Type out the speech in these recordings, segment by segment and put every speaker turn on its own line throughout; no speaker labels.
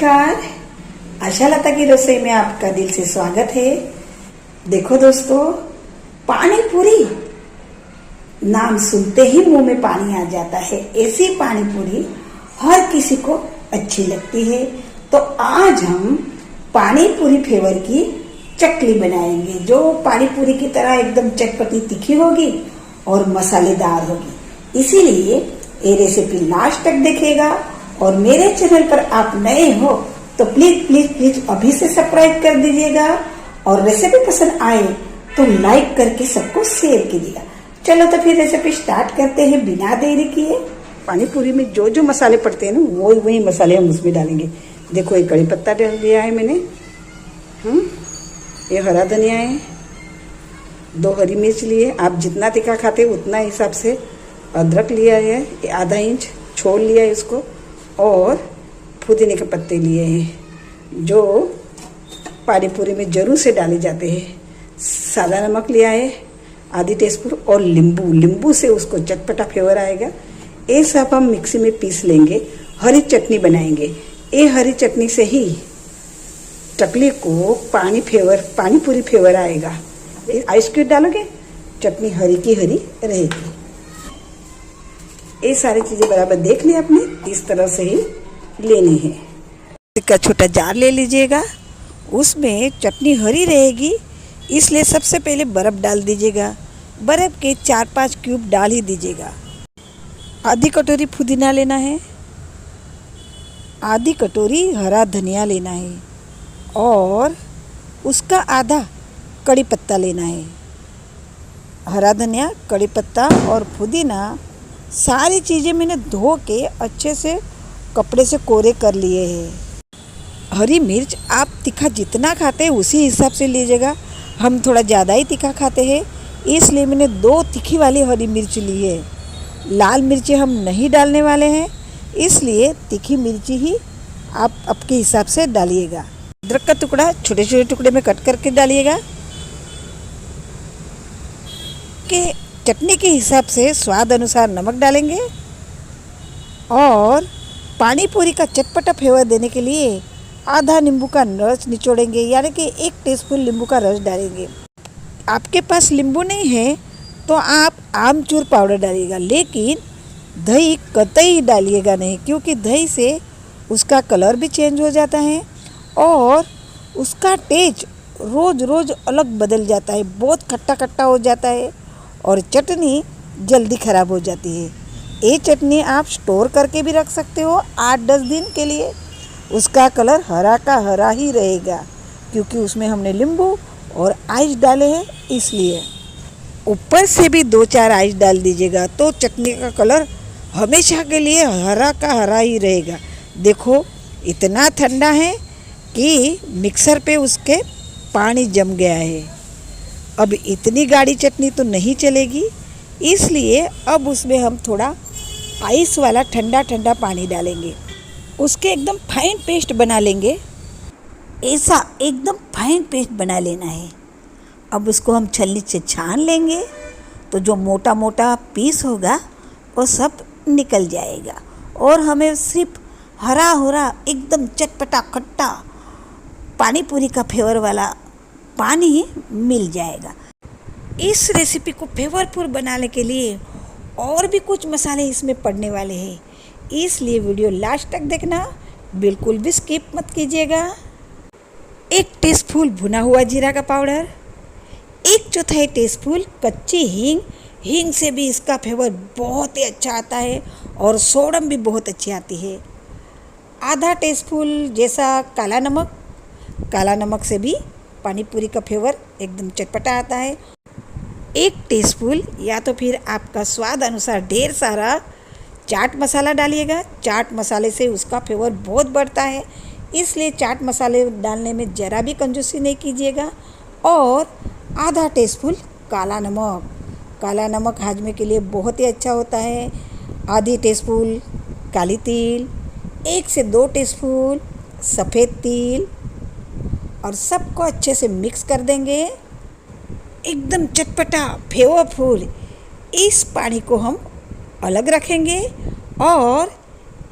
नमस्कार। आशा लता की रसोई में आपका दिल से स्वागत है। देखो दोस्तों, पानी पूरी नाम सुनते ही मुंह में पानी आ जाता है। ऐसी पानी पूरी हर किसी को अच्छी लगती है। तो आज हम पानी पूरी फ्लेवर की चकली बनाएंगे, जो पानी पूरी की तरह एकदम चटपटी तीखी होगी और मसालेदार होगी। इसीलिए ये रेसिपी लास्ट तक देखिएगा। और मेरे चैनल पर आप नए हो तो प्लीज प्लीज प्लीज अभी से सब्सक्राइब कर दीजिएगा। और रेसिपी पसंद आए तो लाइक करके सबको शेयर कीजिएगा। चलो तो फिर रेसिपी स्टार्ट करते हैं बिना देरी किए। पानी पूरी में जो जो मसाले पड़ते हैं ना, वही मसाले हम उसमें डालेंगे। देखो, ये कड़ी पत्ता डाल दिया है मैंने, ये हरा धनिया है, 2 हरी मिर्च लिए, आप जितना तीखा खाते उतना हिसाब से। अदरक लिया है, आधा इंच छोड़ लिया है इसको, और पुदीने के पत्ते लिए हैं जो पानी पूरी में जरूर से डाले जाते हैं। सादा नमक लिया है आधी टीस्पून, और नींबू से उसको चटपटा फ्लेवर आएगा। ये सब हम मिक्सी में पीस लेंगे। हरी चटनी बनाएंगे। ये हरी चटनी से ही चकली को पानी पूरी फ्लेवर आएगा। आइस क्यूब डालोगे, चटनी हरी की हरी रहेगी। ये सारी चीजें बराबर देख ली आपने, इस तरह से ही लेनी है। एक छोटा जार ले लीजिएगा, उसमें चटनी हरी रहेगी, इसलिए सबसे पहले बर्फ डाल दीजिएगा। बर्फ के 4-5 क्यूब डाल ही दीजिएगा। आधी कटोरी पुदीना लेना है, आधी कटोरी हरा धनिया लेना है, और उसका आधा कड़ी पत्ता लेना है। हरा धनिया, कड़ी पत्ता और पुदीना सारी चीज़ें मैंने धो के अच्छे से कपड़े से कोरे कर लिए हैं। हरी मिर्च आप तीखा जितना खाते हैं उसी हिसाब से लीजिएगा। हम थोड़ा ज़्यादा ही तीखा खाते हैं, इसलिए मैंने 2 तीखी वाली हरी मिर्च ली है। लाल मिर्ची हम नहीं डालने वाले हैं, इसलिए तीखी मिर्ची ही आप आपके हिसाब से डालिएगा। अदरक का टुकड़ा छोटे छोटे टुकड़े में कट करके डालिएगा। के चटनी के हिसाब से स्वाद अनुसार नमक डालेंगे, और पानी पूरी का चटपटा फ्लेवर देने के लिए आधा नींबू का रस निचोड़ेंगे, यानी कि 1 टीस्पून नींबू का रस डालेंगे। आपके पास नींबू नहीं है तो आप आमचूर पाउडर डालिएगा, लेकिन दही कतई डालिएगा नहीं, क्योंकि दही से उसका कलर भी चेंज हो जाता है और उसका टेस्ट रोज़ रोज़ अलग बदल जाता है। बहुत खट्टा खट्टा हो जाता है और चटनी जल्दी ख़राब हो जाती है। ये चटनी आप स्टोर करके भी रख सकते हो 8-10 दिन के लिए। उसका कलर हरा का हरा ही रहेगा, क्योंकि उसमें हमने नींबू और आइस डाले हैं, इसलिए। ऊपर से भी 2-4 आइस डाल दीजिएगा, तो चटनी का कलर हमेशा के लिए हरा का हरा ही रहेगा। देखो, इतना ठंडा है कि मिक्सर पे उसके पानी जम गया है। अब इतनी गाढ़ी चटनी तो नहीं चलेगी, इसलिए अब उसमें हम थोड़ा आइस वाला ठंडा ठंडा पानी डालेंगे। उसके एकदम फाइन पेस्ट बना लेंगे। ऐसा एकदम फाइन पेस्ट बना लेना है। अब उसको हम छलनी से छान लेंगे, तो जो मोटा मोटा पीस होगा वो सब निकल जाएगा, और हमें सिर्फ हरा हरा एकदम चटपटा खट्टा पानी पूरी का फ्लेवर वाला पानी ही मिल जाएगा। इस रेसिपी को फ्लेवरफुल बनाने के लिए और भी कुछ मसाले इसमें पड़ने वाले हैं, इसलिए वीडियो लास्ट तक देखना, बिल्कुल भी स्किप मत कीजिएगा। 1 टीस्पून भुना हुआ जीरा का पाउडर, 1/4 टीस्पून कच्ची हींग से भी इसका फ्लेवर बहुत ही अच्छा आता है, और सोडम भी बहुत अच्छी आती है। आधा टीस्पून जैसा काला नमक से भी पानी पूरी का फ्लेवर एकदम चटपटा आता है। 1 टीस्पून या तो फिर आपका स्वाद अनुसार ढेर सारा चाट मसाला डालिएगा। चाट मसाले से उसका फ्लेवर बहुत बढ़ता है, इसलिए चाट मसाले डालने में ज़रा भी कंजूसी नहीं कीजिएगा। और आधा टीस्पून काला नमक हाजमे के लिए बहुत ही अच्छा होता है। आधी टीस्पून काली तिल, 1 से 2 टीस्पून सफ़ेद तिल, और सबको अच्छे से मिक्स कर देंगे। एकदम चटपटा फ्लेवरफुल इस पानी को हम अलग रखेंगे और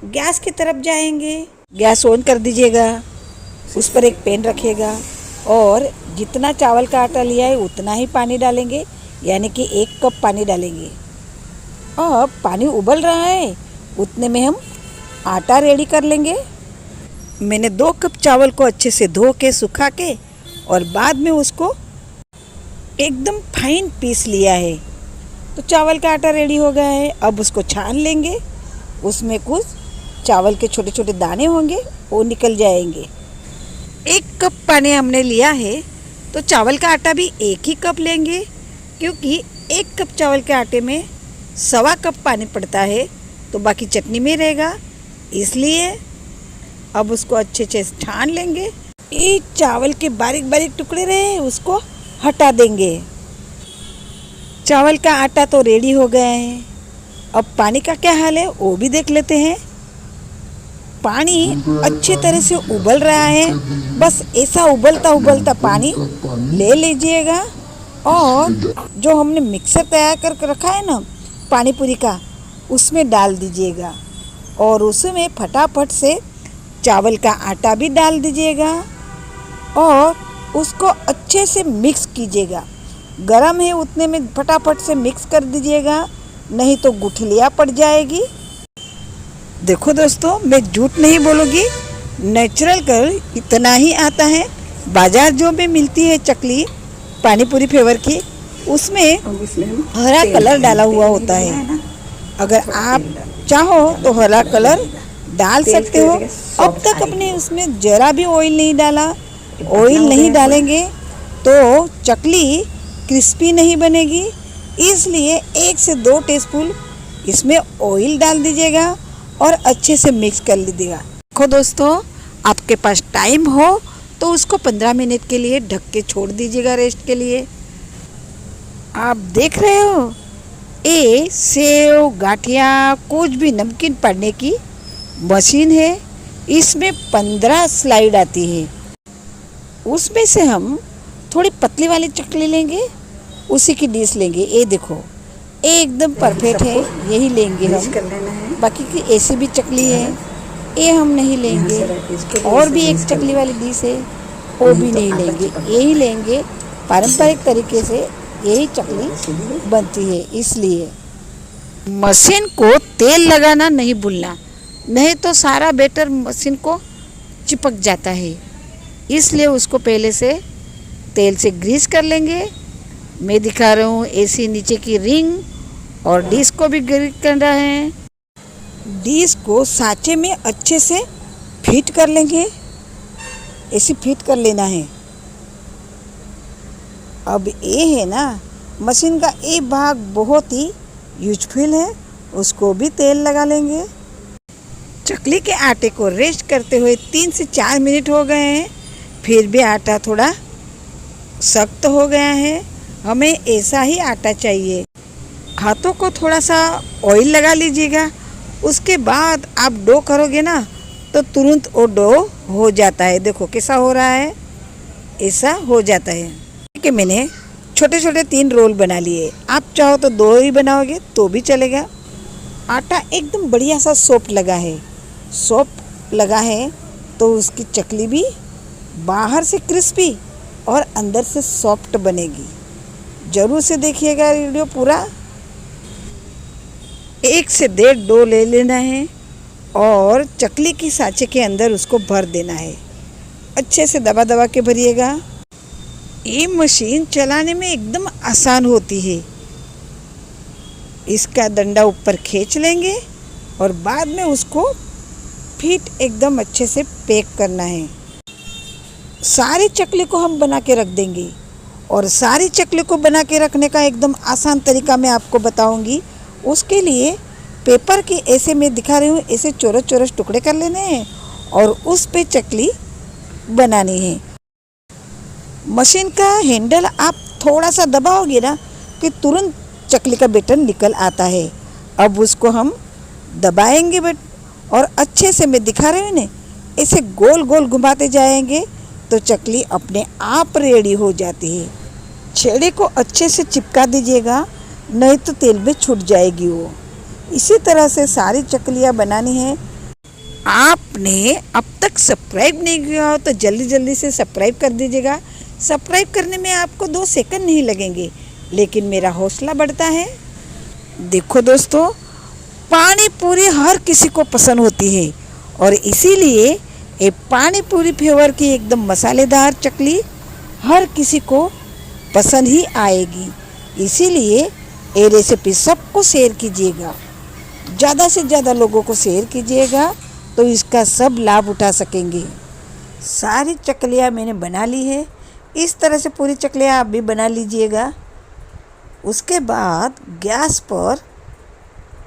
गैस की तरफ जाएंगे। गैस ऑन कर दीजिएगा, उस पर एक पैन रखिएगा और जितना चावल का आटा लिया है उतना ही पानी डालेंगे, यानी कि 1 कप पानी डालेंगे। अब पानी उबल रहा है, उतने में हम आटा रेडी कर लेंगे। मैंने 2 कप चावल को अच्छे से धो के सुखा के और बाद में उसको एकदम फाइन पीस लिया है। तो चावल का आटा रेडी हो गया है। अब उसको छान लेंगे, उसमें कुछ चावल के छोटे छोटे दाने होंगे, वो निकल जाएंगे। 1 कप पानी हमने लिया है तो चावल का आटा भी 1 ही कप लेंगे, क्योंकि 1 कप चावल के आटे में 1.25 कप पानी पड़ता है, तो बाकी चटनी में रहेगा, इसलिए अब उसको अच्छे से छान लेंगे। ये चावल के बारीक बारीक टुकड़े रहे उसको हटा देंगे। चावल का आटा तो रेडी हो गया है। अब पानी का क्या हाल है वो भी देख लेते हैं। पानी अच्छी तरह से उबल रहा है, बस ऐसा उबलता उबलता पानी ले लीजिएगा और जो हमने मिक्सर तैयार कर रखा है ना पानी पूरी का, उसमें डाल दीजिएगा और उसमें फटाफट से चावल का आटा भी डाल दीजिएगा और उसको अच्छे से मिक्स कीजिएगा। गरम है उतने में फटाफट से मिक्स कर दीजिएगा, नहीं तो गुठलियाँ पड़ जाएगी। देखो दोस्तों, मैं झूठ नहीं बोलूँगी, नेचुरल कर इतना ही आता है। बाजार जो भी मिलती है चकली पानी पूरी फ्लेवर की, उसमें हरा कलर डाला हुआ होता है। अगर आप चाहो तो हरा कलर डाल सकते हो। अब तक अपने उसमें ज़रा भी ऑयल नहीं डाला। ऑयल नहीं डालेंगे तो चकली क्रिस्पी नहीं बनेगी, इसलिए 1 से 2 टीस्पून इसमें ऑयल डाल दीजिएगा और अच्छे से मिक्स कर लीजिएगा। देखो दोस्तों, आपके पास टाइम हो तो उसको 15 मिनट के लिए ढक के छोड़ दीजिएगा रेस्ट के लिए। आप देख रहे हो, ये सेव गाठिया कुछ भी नमकीन पाड़ने की मशीन है। इसमें 15 स्लाइड आती है, उसमें से हम थोड़ी पतली वाली चकली लेंगे, उसी की डिश लेंगे। ये देखो एकदम परफेक्ट है, यही लेंगे हम। बाकी की ऐसी भी चकली है, ये हम नहीं लेंगे। और भी एक चकली वाली डिश है, वो भी नहीं लेंगे, यही लेंगे। पारंपरिक तरीके से यही चकली बनती है, इसलिए मशीन को तेल लगाना नहीं भूलना, नहीं तो सारा बैटर मशीन को चिपक जाता है। इसलिए उसको पहले से तेल से ग्रीस कर लेंगे। मैं दिखा रहा हूँ ऐसी नीचे की रिंग और डिश को भी ग्रीस कर रहे हैं। डिश को सांचे में अच्छे से फिट कर लेंगे, ऐसे फिट कर लेना है। अब ये है ना मशीन का ये भाग बहुत ही यूजफुल है, उसको भी तेल लगा लेंगे। चकली के आटे को रेस्ट करते हुए 3 से 4 मिनट हो गए हैं, फिर भी आटा थोड़ा सख्त हो गया है। हमें ऐसा ही आटा चाहिए। हाथों को थोड़ा सा ऑयल लगा लीजिएगा, उसके बाद आप डो करोगे ना तो तुरंत वो डो हो जाता है। देखो कैसा हो रहा है, ऐसा हो जाता है। कि मैंने छोटे छोटे 3 रोल बना लिए, आप चाहो तो 2 ही बनाओगे तो भी चलेगा। आटा एकदम बढ़िया सा सॉफ्ट लगा है, सॉफ्ट लगा है तो उसकी चकली भी बाहर से क्रिस्पी और अंदर से सॉफ्ट बनेगी। ज़रूर से देखिएगा वीडियो पूरा। 1 से 1.5 डो ले लेना है और चकली की सांचे के अंदर उसको भर देना है। अच्छे से दबा दबा के भरिएगा। ये मशीन चलाने में एकदम आसान होती है। इसका डंडा ऊपर खींच लेंगे और बाद में उसको फिट एकदम अच्छे से पैक करना है। सारी चकली को हम बना के रख देंगे और सारी चकली को बना के रखने का एकदम आसान तरीका मैं आपको बताऊंगी। उसके लिए पेपर के ऐसे मैं दिखा रही हूँ, ऐसे चौरस चौरस टुकड़े कर लेने हैं और उस पे चकली बनानी है। मशीन का हैंडल आप थोड़ा सा दबाओगे ना कि तुरंत चकली का बैटर निकल आता है। अब उसको हम दबाएंगे और अच्छे से मैं दिखा रही हूँ ना, ऐसे गोल गोल घुमाते जाएंगे तो चकली अपने आप रेडी हो जाती है। छेड़े को अच्छे से चिपका दीजिएगा, नहीं तो तेल में छूट जाएगी वो। इसी तरह से सारी चकलियाँ बनानी है। आपने अब तक सब्सक्राइब नहीं किया हो तो जल्दी जल्दी से सब्सक्राइब कर दीजिएगा। सब्सक्राइब करने में आपको 2 सेकंड नहीं लगेंगे, लेकिन मेरा हौसला बढ़ता है। देखो दोस्तों, पानी पूरी हर किसी को पसंद होती है और इसीलिए ये पानी पूरी फ्लेवर की एकदम मसालेदार चकली हर किसी को पसंद ही आएगी। इसीलिए ये रेसिपी सबको शेयर कीजिएगा, ज़्यादा से ज़्यादा लोगों को शेयर कीजिएगा तो इसका सब लाभ उठा सकेंगे। सारी चकलियाँ मैंने बना ली है, इस तरह से पूरी चकलियाँ आप भी बना लीजिएगा। उसके बाद गैस पर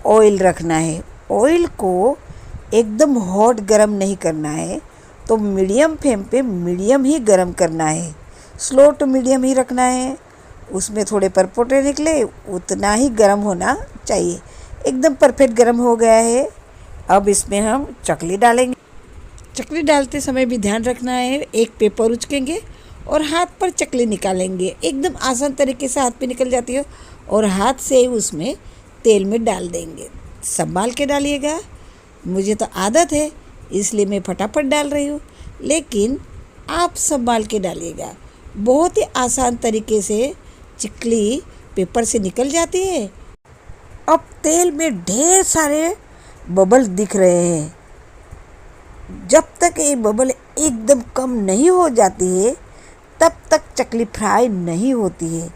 ऑयल रखना है। ऑयल को एकदम हॉट गरम नहीं करना है, तो मीडियम फ्लेम पे मीडियम ही गरम करना है। स्लो टू मीडियम ही रखना है। उसमें थोड़े परपोटे निकले उतना ही गरम होना चाहिए। एकदम परफेक्ट गरम हो गया है। अब इसमें हम चकली डालेंगे। चकली डालते समय भी ध्यान रखना है, एक पेपर उचकेंगे और हाथ पर चकली निकालेंगे। एकदम आसान तरीके से हाथ पे निकल जाती है और हाथ से उसमें तेल में डाल देंगे। संभाल के डालिएगा, मुझे तो आदत है इसलिए मैं फटाफट डाल रही हूँ, लेकिन आप संभाल के डालिएगा। बहुत ही आसान तरीके से चकली पेपर से निकल जाती है। अब तेल में ढेर सारे बबल दिख रहे हैं। जब तक ये बबल एकदम कम नहीं हो जाती है तब तक चकली फ्राई नहीं होती है।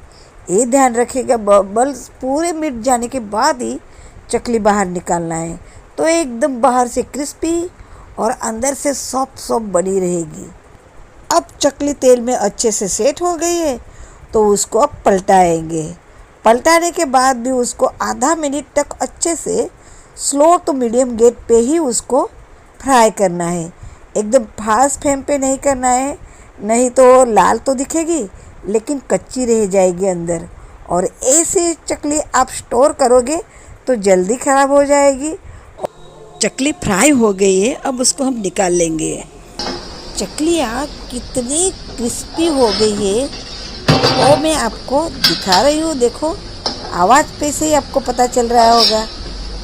ये ध्यान रखिएगा, बबल्स पूरे मिट जाने के बाद ही चकली बाहर निकालना है, तो एकदम बाहर से क्रिस्पी और अंदर से सॉफ्ट सॉफ्ट बनी रहेगी। अब चकली तेल में अच्छे से सेट हो गई है तो उसको अब पलटाएंगे। पलटाने के बाद भी उसको आधा मिनट तक अच्छे से स्लो टू मीडियम गैस पे ही उसको फ्राई करना है। एकदम फास्ट फ्लेम पे नहीं करना है, नहीं तो लाल तो दिखेगी लेकिन कच्ची रह जाएगी अंदर। और ऐसे चकली आप स्टोर करोगे तो जल्दी ख़राब हो जाएगी। चकली फ्राई हो गई है, अब उसको हम निकाल लेंगे। चकलियाँ कितनी क्रिस्पी हो गई है वो मैं आपको दिखा रही हूँ। देखो, आवाज़ पे से ही आपको पता चल रहा होगा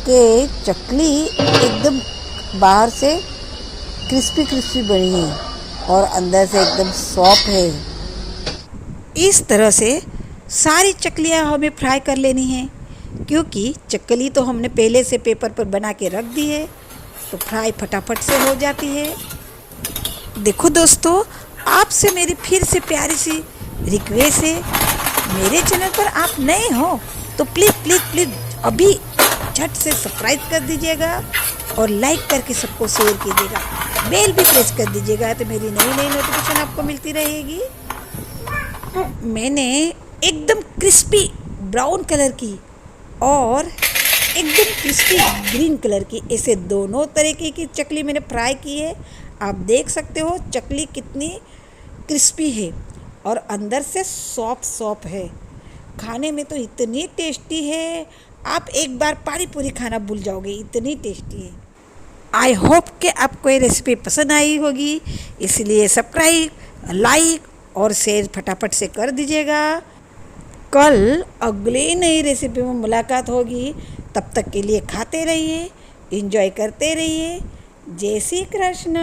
कि चकली एकदम बाहर से क्रिस्पी क्रिस्पी बनी है और अंदर से एकदम सॉफ्ट है। इस तरह से सारी चकलियाँ हमें फ्राई कर लेनी है, क्योंकि चकली तो हमने पहले से पेपर पर बना के रख दी है तो फ्राई फटाफट से हो जाती है। देखो दोस्तों, आपसे मेरी फिर से प्यारी सी रिक्वेस्ट है, मेरे चैनल पर आप नए हो तो प्लीज़ प्लीज़ प्लीज़ अभी झट से सब्सक्राइब कर दीजिएगा और लाइक करके सबको शेयर कीजिएगा। बेल भी प्रेस कर दीजिएगा तो मेरी नई नई नोटिफिकेशन आपको मिलती रहेगी। मैंने एकदम क्रिस्पी ब्राउन कलर की और एकदम क्रिस्पी ग्रीन कलर की, ऐसे दोनों तरीके की चकली मैंने फ्राई की है। आप देख सकते हो चकली कितनी क्रिस्पी है और अंदर से सॉफ्ट सॉफ्ट है। खाने में तो इतनी टेस्टी है, आप एक बार पानी पूरी खाना भूल जाओगे, इतनी टेस्टी है। आई होप कि आपको ये रेसिपी पसंद आई होगी, इसलिए सब्सक्राइब, लाइक और शेयर फटाफट से कर दीजिएगा। कल अगले नई रेसिपी में मुलाकात होगी, तब तक के लिए खाते रहिए, एंजॉय करते रहिए। जय श्री कृष्ण।